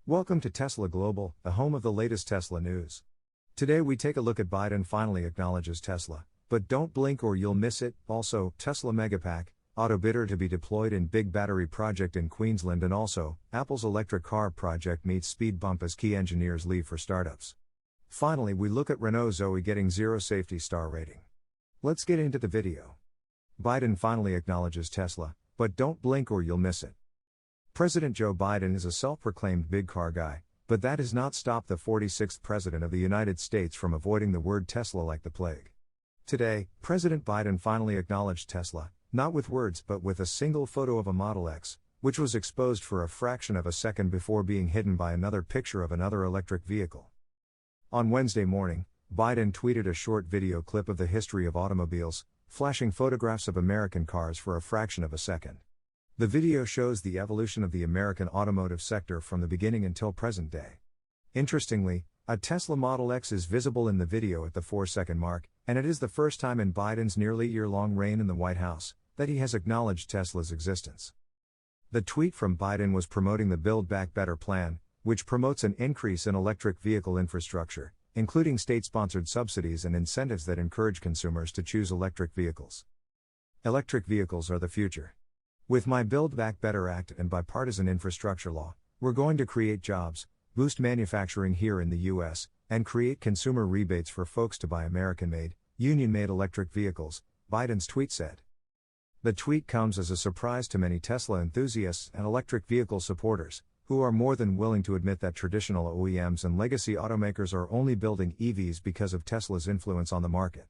Welcome to Tesla Global, the home of the latest Tesla news. Today we take a look at Biden finally acknowledges Tesla, but don't blink or you'll miss it. Also, Tesla Megapack, auto bidder to be deployed in big battery project in Queensland, and also, Apple's electric car project meets speed bump as key engineers leave for startups. Finally, we look at Renault Zoe getting 0 safety star rating. Let's get into the video. Biden finally acknowledges Tesla, but don't blink or you'll miss it. President Joe Biden is a self-proclaimed big car guy, but that has not stopped the 46th President of the United States from avoiding the word Tesla like the plague. Today, President Biden finally acknowledged Tesla, not with words but with a single photo of a Model X, which was exposed for a fraction of a second before being hidden by another picture of another electric vehicle. On Wednesday morning, Biden tweeted a short video clip of the history of automobiles, flashing photographs of American cars for a fraction of a second. The video shows the evolution of the American automotive sector from the beginning until present day. Interestingly, a Tesla Model X is visible in the video at the 4-second mark, and it is the first time in Biden's nearly year-long reign in the White House that he has acknowledged Tesla's existence. The tweet from Biden was promoting the Build Back Better plan, which promotes an increase in electric vehicle infrastructure, including state-sponsored subsidies and incentives that encourage consumers to choose electric vehicles. Electric vehicles are the future. With my Build Back Better Act and bipartisan infrastructure law, we're going to create jobs, boost manufacturing here in the U.S., and create consumer rebates for folks to buy American-made, union-made electric vehicles, Biden's tweet said. The tweet comes as a surprise to many Tesla enthusiasts and electric vehicle supporters, who are more than willing to admit that traditional OEMs and legacy automakers are only building EVs because of Tesla's influence on the market.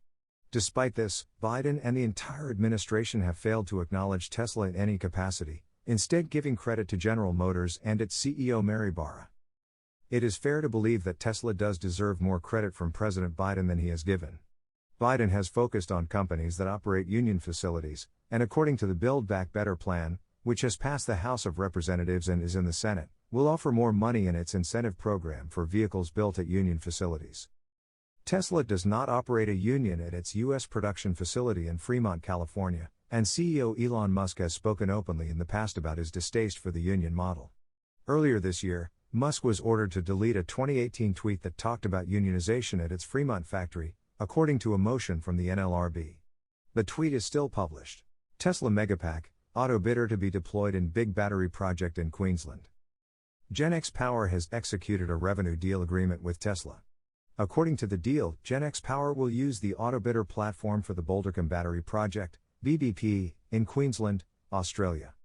Despite this, Biden and the entire administration have failed to acknowledge Tesla in any capacity, instead giving credit to General Motors and its CEO Mary Barra. It is fair to believe that Tesla does deserve more credit from President Biden than he has given. Biden has focused on companies that operate union facilities, and according to the Build Back Better plan, which has passed the House of Representatives and is in the Senate, will offer more money in its incentive program for vehicles built at union facilities. Tesla does not operate a union at its U.S. production facility in Fremont, California, and CEO Elon Musk has spoken openly in the past about his distaste for the union model. Earlier this year, Musk was ordered to delete a 2018 tweet that talked about unionization at its Fremont factory, according to a motion from the NLRB. The tweet is still published. Tesla Megapack, auto bidder to be deployed in big battery project in Queensland. GenX Power has executed a revenue deal agreement with Tesla. According to the deal, GenX Power will use the autobidder platform for the Bouldercombe Battery Project, BBP, in Queensland, Australia.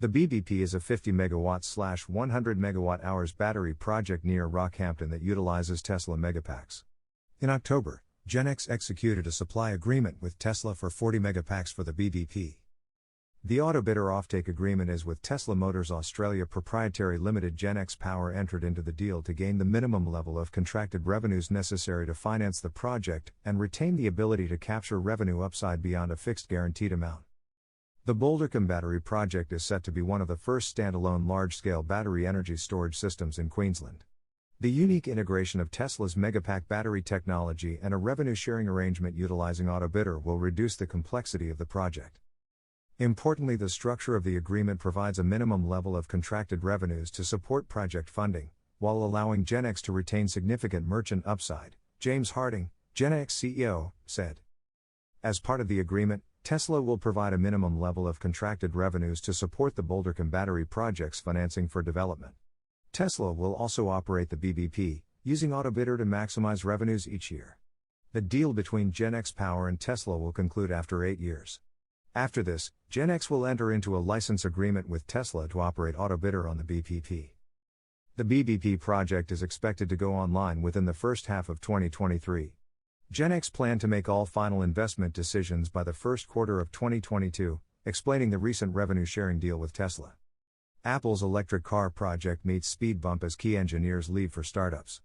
The BBP is a 50 MW/100 MWh battery project near Rockhampton that utilizes Tesla Megapacks. In October, GenX executed a supply agreement with Tesla for 40 megapacks for the BBP. The autobidder offtake agreement is with Tesla Motors Australia Proprietary Limited. GenX Power entered into the deal to gain the minimum level of contracted revenues necessary to finance the project and retain the ability to capture revenue upside beyond a fixed guaranteed amount. The Bouldercombe Battery Project is set to be one of the first standalone large-scale battery energy storage systems in Queensland. The unique integration of Tesla's Megapack battery technology and a revenue-sharing arrangement utilizing autobidder will reduce the complexity of the project. Importantly, the structure of the agreement provides a minimum level of contracted revenues to support project funding, while allowing GenX to retain significant merchant upside, James Harding, GenX CEO, said. As part of the agreement, Tesla will provide a minimum level of contracted revenues to support the Bouldercombe Battery Project's financing for development. Tesla will also operate the BBP, using autobidder to maximize revenues each year. The deal between GenX Power and Tesla will conclude after 8 years. After this, GenX will enter into a license agreement with Tesla to operate autobidder on the BBP. The BBP project is expected to go online within the first half of 2023. GenX planned to make all final investment decisions by the first quarter of 2022, explaining the recent revenue-sharing deal with Tesla. Apple's electric car project meets speed bump as key engineers leave for startups.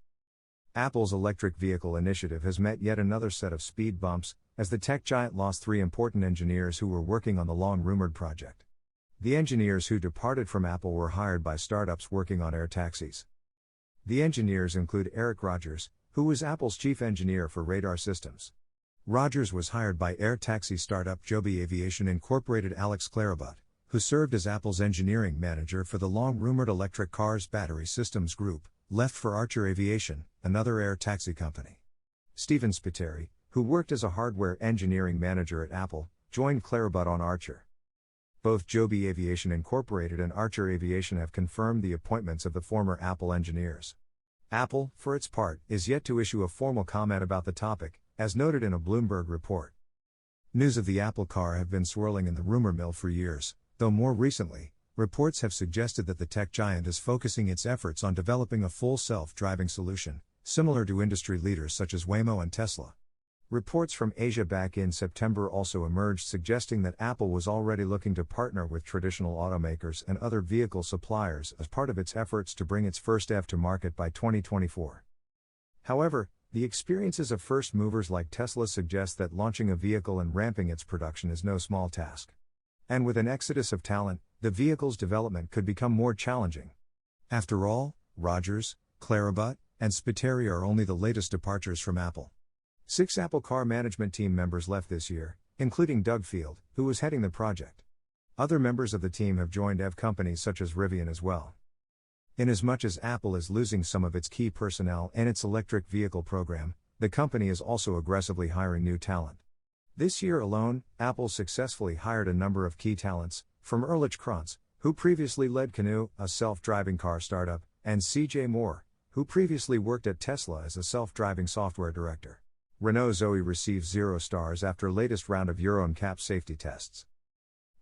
Apple's electric vehicle initiative has met yet another set of speed bumps, as the tech giant lost 3 important engineers who were working on the long-rumored project. The engineers who departed from Apple were hired by startups working on air taxis. The engineers include Eric Rogers, who was Apple's chief engineer for radar systems. Rogers was hired by air taxi startup Joby Aviation Incorporated Alex Clarabut, who served as Apple's engineering manager for the long-rumored electric cars battery systems group, left for Archer Aviation, another air taxi company. Steven Spiteri, who worked as a hardware engineering manager at Apple, joined Clarabut on Archer. Both Joby Aviation Incorporated and Archer Aviation have confirmed the appointments of the former Apple engineers. Apple, for its part, is yet to issue a formal comment about the topic, as noted in a Bloomberg report. News of the Apple car have been swirling in the rumor mill for years, though more recently, reports have suggested that the tech giant is focusing its efforts on developing a full self-driving solution, similar to industry leaders such as Waymo and Tesla. Reports from Asia back in September also emerged suggesting that Apple was already looking to partner with traditional automakers and other vehicle suppliers as part of its efforts to bring its first EV to market by 2024. However, the experiences of first movers like Tesla suggest that launching a vehicle and ramping its production is no small task. And with an exodus of talent, the vehicle's development could become more challenging. After all, Rogers, Clarabut, and Spiteri are only the latest departures from Apple. 6 Apple car management team members left this year, including Doug Field, who was heading the project. Other members of the team have joined EV companies such as Rivian as well. Inasmuch as Apple is losing some of its key personnel and its electric vehicle program, the company is also aggressively hiring new talent. This year alone, Apple successfully hired a number of key talents, from Erlich Krantz, who previously led Canoe, a self-driving car startup, and CJ Moore, who previously worked at Tesla as a self-driving software director. Renault Zoe received 0 stars after latest round of Euro NCAP safety tests.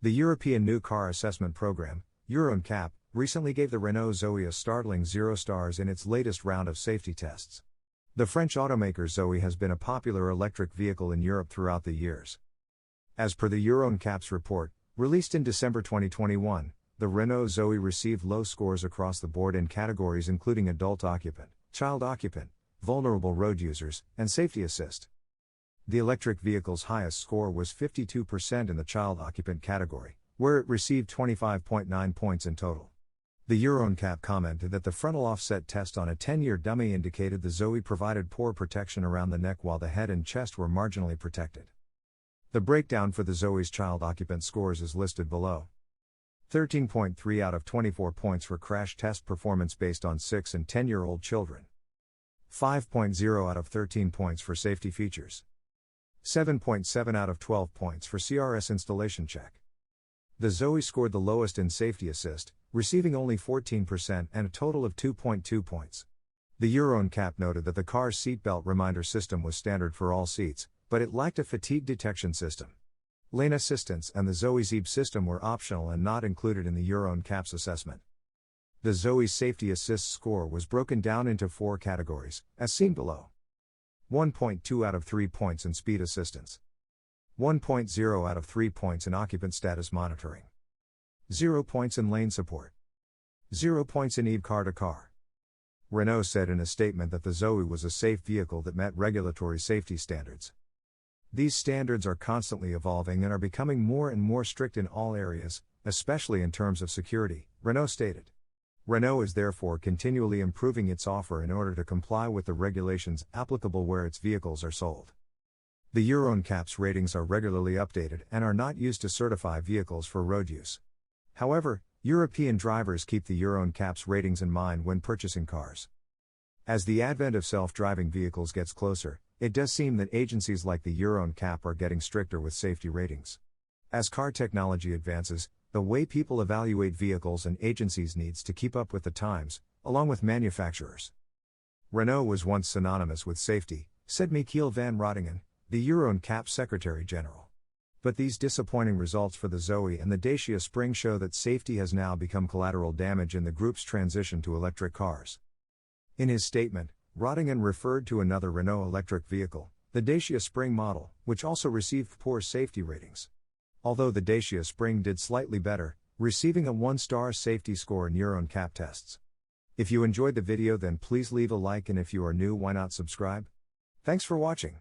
The European New Car Assessment Program, Euro NCAP, recently gave the Renault Zoe a startling 0 stars in its latest round of safety tests. The French automaker Zoe has been a popular electric vehicle in Europe throughout the years. As per the Euro NCAP's report, released in December 2021, the Renault Zoe received low scores across the board in categories including adult occupant, child occupant, vulnerable road users, and safety assist. The electric vehicle's highest score was 52% in the child occupant category, where it received 25.9 points in total. The Euro NCAP commented that the frontal offset test on a 10-year dummy indicated the Zoe provided poor protection around the neck while the head and chest were marginally protected. The breakdown for the Zoe's child occupant scores is listed below. 13.3 out of 24 points for crash test performance based on 6 and 10-year-old children. 5.0 out of 13 points for safety features. 7.7 out of 12 points for CRS installation check. The Zoe scored the lowest in safety assist, receiving only 14% and a total of 2.2 points. The Euro NCAP noted that the car's seatbelt reminder system was standard for all seats, but it lacked a fatigue detection system. Lane assistance and the Zoe's EB system were optional and not included in the Euro NCAP's assessment. The Zoe's safety assist score was broken down into 4 categories, as seen below. 1.2 out of 3 points in speed assistance. 1.0 out of 3 points in occupant status monitoring. 0 points in lane support. 0 points in EB car-to-car. Renault said in a statement that the Zoe was a safe vehicle that met regulatory safety standards. These standards are constantly evolving and are becoming more and more strict in all areas, especially in terms of security, Renault stated. Renault is therefore continually improving its offer in order to comply with the regulations applicable where its vehicles are sold. The Euro NCAP's ratings are regularly updated and are not used to certify vehicles for road use. However, European drivers keep the Euro NCAP's ratings in mind when purchasing cars. As the advent of self-driving vehicles gets closer, it does seem that agencies like the Euro NCAP are getting stricter with safety ratings. As car technology advances, the way people evaluate vehicles and agencies needs to keep up with the times, along with manufacturers. Renault was once synonymous with safety, said Michiel van Rotingen, the Euro NCAP Secretary General. But these disappointing results for the Zoe and the Dacia Spring show that safety has now become collateral damage in the group's transition to electric cars. In his statement, Rotingen referred to another Renault electric vehicle, the Dacia Spring model, which also received poor safety ratings. Although the Dacia Spring did slightly better, receiving a 1-star safety score in Euro NCAP tests. If you enjoyed the video, then please leave a like, and if you are new, why not subscribe? Thanks for watching.